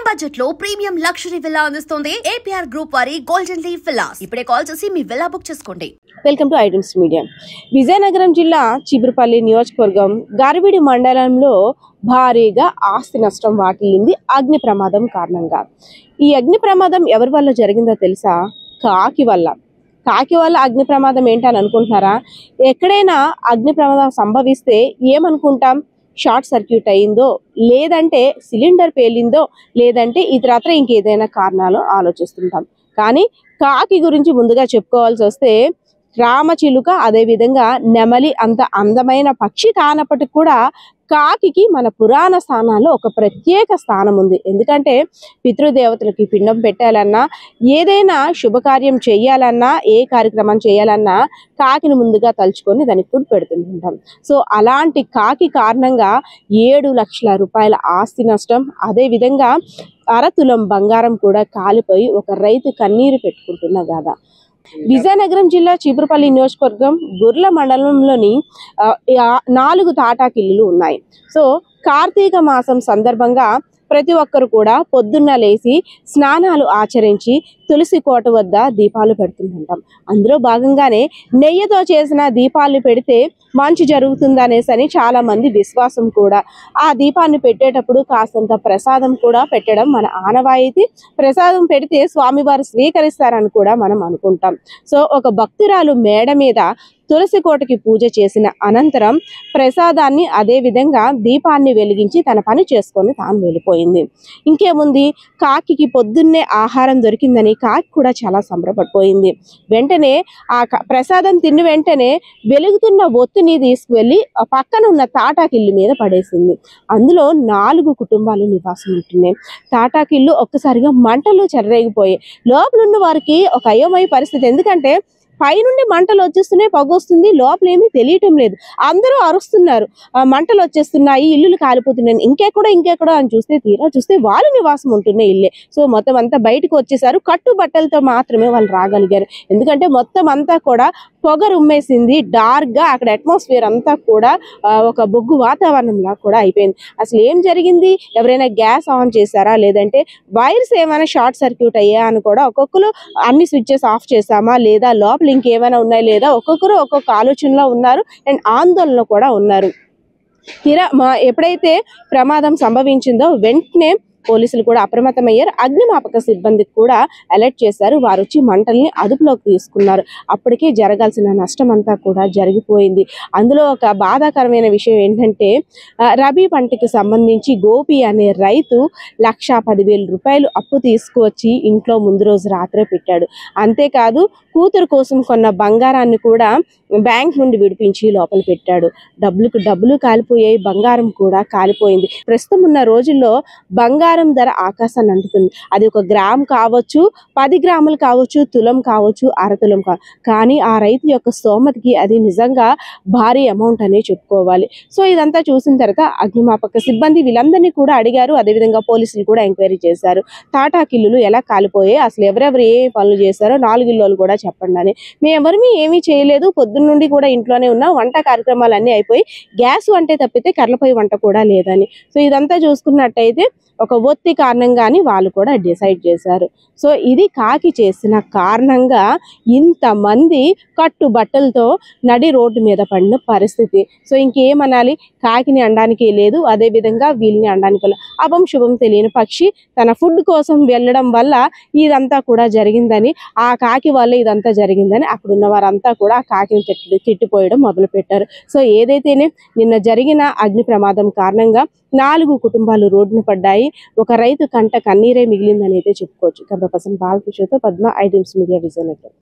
Premium budget లో premium luxury villa అందిస్తుంది APR group వారి గోల్డెన్ లీఫ్ విల్లాస్. ఇప్పుడే కాల్ చేసి మీ విల్లా బుక్ చేసుకోండి. Welcome to iDreams media. Vizianagaram జిల్లా చీపురుపల్లి నియోజకవర్గం గారిబీడి మండలంలో భారీగా ఆస్తి నష్టం వాటిల్లింది అగ్ని ప్రమాదం కారణంగా. ఈ అగ్ని ప్రమాదం ఎవరి వల్ల జరిగిందో తెలుసా? కాకి వల్ల అగ్ని ప్రమాదం ఏంటని అనుకుంటున్నారా? ఎక్కడైనా అగ్ని ప్రమాదం సంభవిస్తే ఏమనుకుంటాం? షార్ట్ సర్క్యూట్ అయిందో, లేదంటే సిలిండర్ పేలిందో, లేదంటే ఇతరత్ర ఇంకేదైనా కారణాలు ఆలోచిస్తుంటాం. కానీ కాకి గురించి ముందుగా చెప్పుకోవాల్సి వస్తే రామచిలుక, అదేవిధంగా నెమలి అంత అందమైన పక్షి కానప్పటికి కూడా కాకికి మన పురాణ స్థానాల్లో ఒక ప్రత్యేక స్థానం ఉంది. ఎందుకంటే పితృదేవతలకి పిండం పెట్టాలన్నా, ఏదైనా శుభకార్యం చేయాలన్నా, ఏ కార్యక్రమం చేయాలన్నా కాకిని ముందుగా తలుచుకొని దానికి ఫుడ్ పెడుతుంటాం. సో అలాంటి కాకి కారణంగా 7 లక్షల రూపాయల ఆస్తి నష్టం, అదేవిధంగా అరతులం బంగారం కూడా కాలిపోయి ఒక రైతు కన్నీరు పెట్టుకుంటున్న గాథ. విజయనగరం జిల్లా చీపురుపల్లి నియోజకవర్గం గుర్ల మండలంలోని 4 తాటాకిల్లులు ఉన్నాయి. సో కార్తీక మాసం సందర్భంగా ప్రతి ఒక్కరు కూడా పొద్దున్న లేచి స్నానాలు ఆచరించి తులసి కోట వద్ద దీపాలు పెడుతుంటాం. అందులో భాగంగానే నెయ్యితో చేసిన దీపాలు పెడితే మంచి జరుగుతుందనేసని చాలా మంది విశ్వాసం కూడా. ఆ దీపాన్ని పెట్టేటప్పుడు కాస్తంత ప్రసాదం కూడా పెట్టడం మన ఆనవాయితీ. ప్రసాదం పెడితే స్వామివారు స్వీకరిస్తారని కూడా మనం అనుకుంటాం. సో ఒక భక్తురాలు మేడ మీద తులసి కోటకి పూజ చేసిన అనంతరం ప్రసాదాన్ని, అదే విధంగా దీపాన్ని వెలిగించి తన పని చేసుకొని తాను వెళ్ళిపోయింది. ఇంకేముంది, కాకి పొద్దున్నే ఆహారం దొరికిందని కాకి కూడా చాలా సంబరపడిపోయింది. వెంటనే ఆ ప్రసాదం తిని వెంటనే వెలుగుతున్న ఒత్తిని తీసుకువెళ్ళి ఆ పక్కన ఉన్న తాటాకిల్లు మీద పడేసింది. అందులో 4 కుటుంబాలు నివాసం ఉంటున్నాయి. తాటాకిల్లు ఒక్కసారిగా మంటలు చెలరేగిపోయాయి. లోపలున్న వారికి ఒక అయోమయ పరిస్థితి. ఎందుకంటే పైనుండి మంటలు వచ్చేస్తున్నాయి, పొగొస్తుంది, లోపల ఏమీ తెలియటం లేదు. అందరూ అరుస్తున్నారు, మంటలు వచ్చేస్తున్నాయి, ఇల్లులు కాలిపోతున్నాయి, ఇంకెక్కడో అని తీరా చూస్తే వాళ్ళు నివాసం ఉంటున్న ఇల్లే. సో మొత్తం అంతా బయటకు వచ్చేసారు. కట్టుబట్టలతో మాత్రమే వాళ్ళు రాగలిగారు. ఎందుకంటే మొత్తం అంతా కూడా పొగ రుమ్మేసింది. డార్క్ గా అక్కడ అట్మాస్ఫియర్ అంతా కూడా ఒక బొగ్గు వాతావరణంలా కూడా అయిపోయింది. అసలు ఏం జరిగింది? ఎవరైనా గ్యాస్ ఆన్ చేశారా, లేదంటే వైర్స్ ఏమైనా షార్ట్ సర్క్యూట్ అయ్యా అని కూడా ఒక్కొక్కరు అన్ని స్విచ్చెస్ ఆఫ్ చేసామా, లేదా లోపల ఇంకేమైనా ఉన్నాయి, లేదా ఒక్కొక్కరు ఒక్కొక్క ఆలోచనలో ఉన్నారు అండ్ ఆందోళనలో కూడా ఉన్నారు. తీరా ఎప్పుడైతే ప్రమాదం సంభవించిందో వెంటనే పోలీసులు కూడా అప్రమత్తమయ్యారు. అగ్నిమాపక సిబ్బందికి కూడా అలర్ట్ చేశారు. వారు వచ్చి మంటల్ని అదుపులోకి తీసుకున్నారు. అప్పటికే జరగాల్సిన నష్టం అంతా కూడా జరిగిపోయింది. అందులో ఒక బాధాకరమైన విషయం ఏంటంటే రబీ పంటకి సంబంధించి గోపి అనే రైతు 1,10,000 రూపాయలు అప్పు తీసుకువచ్చి ఇంట్లో ముందు రోజు రాత్రే పెట్టాడు. అంతేకాదు కూతురు కోసం కొన్న బంగారాన్ని కూడా బ్యాంక్ నుండి విడిపించి లోపల పెట్టాడు. డబ్బులు కాలిపోయాయి, బంగారం కూడా కాలిపోయింది. ప్రస్తుతం ఉన్న రోజుల్లో బంగారం ధర ఆకాశాన్ని అంటుతుంది. అది 1 గ్రామ్ కావచ్చు, 10 గ్రాములు కావచ్చు, తులం కావచ్చు, అరతులం కావచ్చు. కానీ ఆ రైతు యొక్క స్తోమతకి అది నిజంగా భారీ అమౌంట్ అనే చెప్పుకోవాలి. సో ఇదంతా చూసిన తర్వాత అగ్నిమాపక సిబ్బంది వీళ్ళందరినీ కూడా అడిగారు. అదేవిధంగా పోలీసులు కూడా ఎంక్వైరీ చేశారు. తాటాకిల్లులు ఎలా కాలిపోయాయి, అసలు ఎవరెవరు ఏ పనులు చేశారో 4 ఇల్లులు కూడా చెప్పండి అని. మేము ఎవరిని ఏమీ చేయలేదు, పొద్దున్న నుండి కూడా ఇంట్లోనే ఉన్నాం, వంట కార్యక్రమాలు అన్నీ అయిపోయి గ్యాస్ వంటే తప్పితే కర్రలపై వంట కూడా లేదని. సో ఇదంతా చూసుకున్నట్టయితే ఒక ఒత్తి కారణంగాని వాళ్ళు కూడా డిసైడ్ చేశారు. సో ఇది కాకి చేసిన కారణంగా ఇంతమంది కట్టుబట్టలతో నడి రోడ్డు మీద పడిన పరిస్థితి. సో ఇంకేమనాలి, కాకిని అనడానికి లేదు, అదేవిధంగా వీళ్ళని అనడానికి లేదు. అభం శుభం తెలియని పక్షి తన ఫుడ్ కోసం వెళ్ళడం వల్ల ఇదంతా కూడా జరిగిందని, ఆ కాకి వల్ల ఇదంతా జరిగిందని అక్కడున్న వారంతా కూడా ఆ కాకిని తిట్టిపోయడం మొదలుపెట్టారు. సో ఏదైతేనే నిన్న జరిగిన అగ్ని ప్రమాదం కారణంగా 4 కుటుంబాలు రోడ్డున పడ్డాయి. ఒక రైతు కంట కన్నీరే మిగిలిందని అయితే చెప్పుకోవచ్చు. కెమెరా పర్సన్ బాలకృష్ణతో పద్మ, ఐడ్రీమ్స్ మీడియా, విజయనగరం.